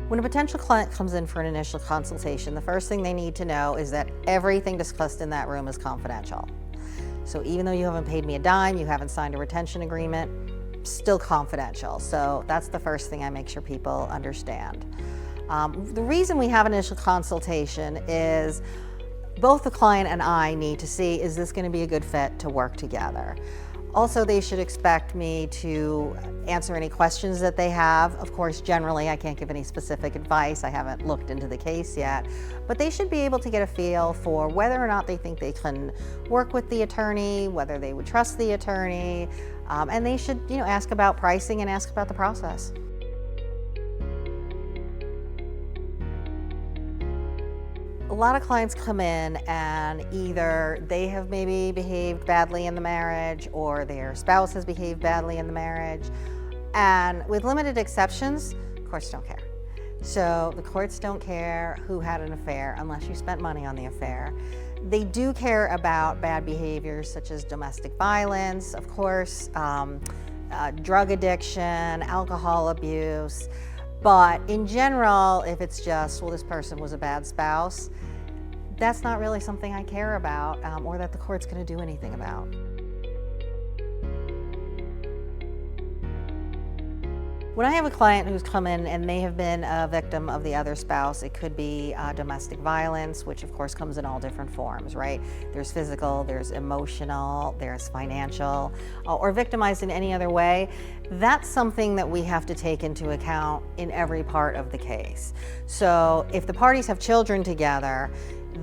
When a potential client comes in for an initial consultation, the first thing they need to know is that everything discussed in that room is confidential. So even though you haven't paid me a dime, you haven't signed a retention agreement, still confidential. So that's the first thing I make sure people understand. The reason we have an initial consultation is both the client and I need to see, is this going to be a good fit to work together? Also, they should expect me to answer any questions that they have. Of course, generally, I can't give any specific advice. I haven't looked into the case yet, but they should be able to get a feel for whether or not they think they can work with the attorney, whether they would trust the attorney, and they should, ask about pricing and ask about the process. A lot of clients come in and either they have maybe behaved badly in the marriage or their spouse has behaved badly in the marriage. And with limited exceptions, courts don't care. So the courts don't care who had an affair unless you spent money on the affair. They do care about bad behaviors such as domestic violence, of course, drug addiction, alcohol abuse. But in general, if it's just, well, this person was a bad spouse, that's not really something I care about or that the court's going to do anything about. When I have a client who's come in and they have been a victim of the other spouse, it could be domestic violence, which of course comes in all different forms, right? There's physical, there's emotional, there's financial, or victimized in any other way. That's something that we have to take into account in every part of the case. So if the parties have children together,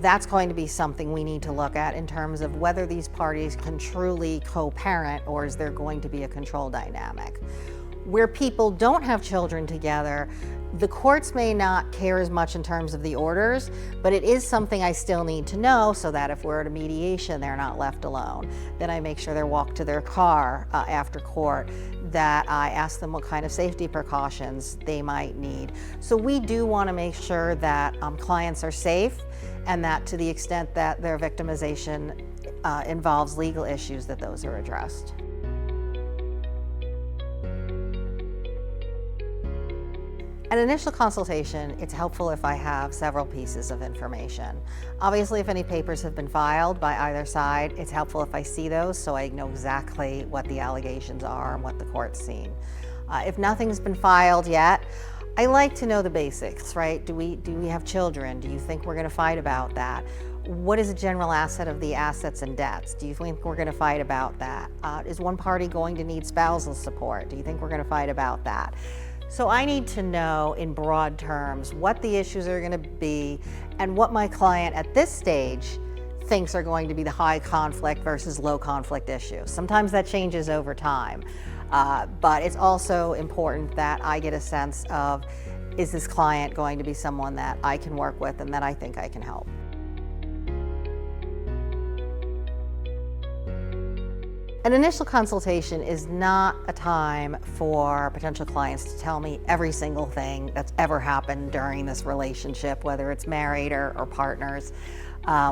that's going to be something we need to look at in terms of whether these parties can truly co-parent or is there going to be a control dynamic. Where people don't have children together, the courts may not care as much in terms of the orders, but it is something I still need to know so that if we're at a mediation, they're not left alone. Then I make sure they're walked to their car after court, that I ask them what kind of safety precautions they might need. So we do want to make sure that clients are safe and that to the extent that their victimization involves legal issues, that those are addressed. At initial consultation, it's helpful if I have several pieces of information. Obviously, if any papers have been filed by either side, it's helpful if I see those so I know exactly what the allegations are and what the court's seen. If nothing's been filed yet, I like to know the basics, right? Do we have children? Do you think we're going to fight about that? What is the general asset of the assets and debts? Do you think we're going to fight about that? Is one party going to need spousal support? Do you think we're going to fight about that? So I need to know in broad terms what the issues are going to be and what my client at this stage thinks are going to be the high conflict versus low conflict issues. Sometimes that changes over time, but it's also important that I get a sense of, is this client going to be someone that I can work with and that I think I can help? An initial consultation is not a time for potential clients to tell me every single thing that's ever happened during this relationship, whether it's married or partners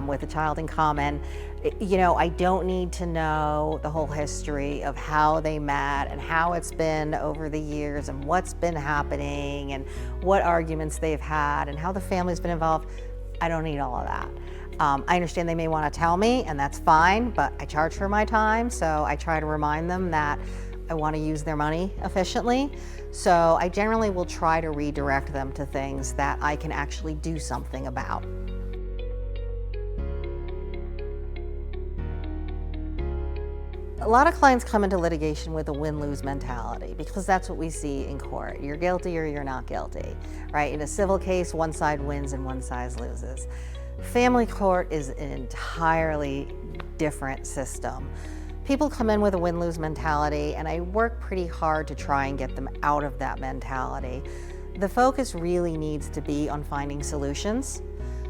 with a child in common. I don't need to know the whole history of how they met and how it's been over the years and what's been happening and what arguments they've had and how the family's been involved. I don't need all of that. I understand they may want to tell me, and that's fine, but I charge for my time, so I try to remind them that I want to use their money efficiently. So I generally will try to redirect them to things that I can actually do something about. A lot of clients come into litigation with a win-lose mentality because that's what we see in court. You're guilty or you're not guilty, right? In a civil case, one side wins and one side loses. Family court is an entirely different system. People come in with a win-lose mentality, and I work pretty hard to try and get them out of that mentality. The focus really needs to be on finding solutions.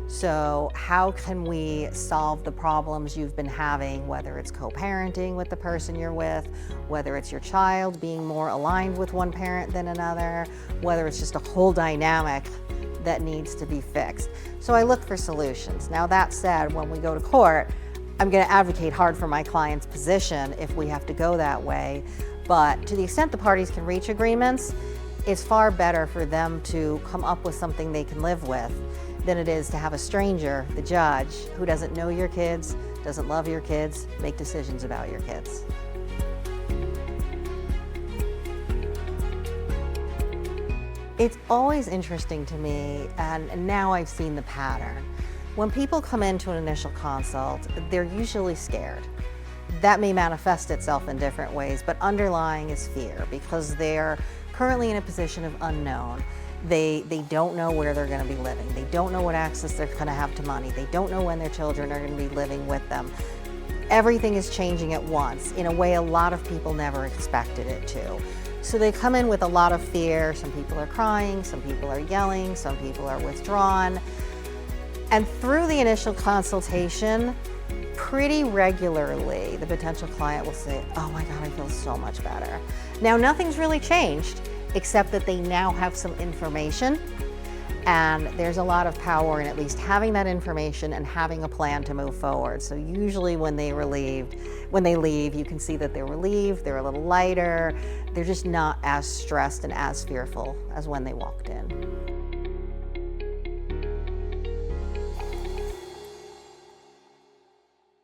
So how can we solve the problems you've been having, whether it's co-parenting with the person you're with, whether it's your child being more aligned with one parent than another, whether it's just a whole dynamic that needs to be fixed. So I look for solutions. Now that said, when we go to court, I'm going to advocate hard for my client's position if we have to go that way. But to the extent the parties can reach agreements, It's far better for them to come up with something they can live with than it is to have a stranger, the judge, who doesn't know your kids, doesn't love your kids, make decisions about your kids. It's always interesting to me, and now I've seen the pattern. When people come into an initial consult, they're usually scared. That may manifest itself in different ways, but underlying is fear because they're currently in a position of unknown. They don't know where they're going to be living. They don't know what access they're going to have to money. They don't know when their children are going to be living with them. Everything is changing at once in a way a lot of people never expected it to. So they come in with a lot of fear. Some people are crying, some people are yelling, some people are withdrawn. And through the initial consultation, pretty regularly, the potential client will say, oh my God, I feel so much better. Now, nothing's really changed, except that they now have some information, and there's a lot of power in at least having that information and having a plan to move forward. So usually when they leave, you can see that they're relieved, they're a little lighter, they're just not as stressed and as fearful as when they walked in.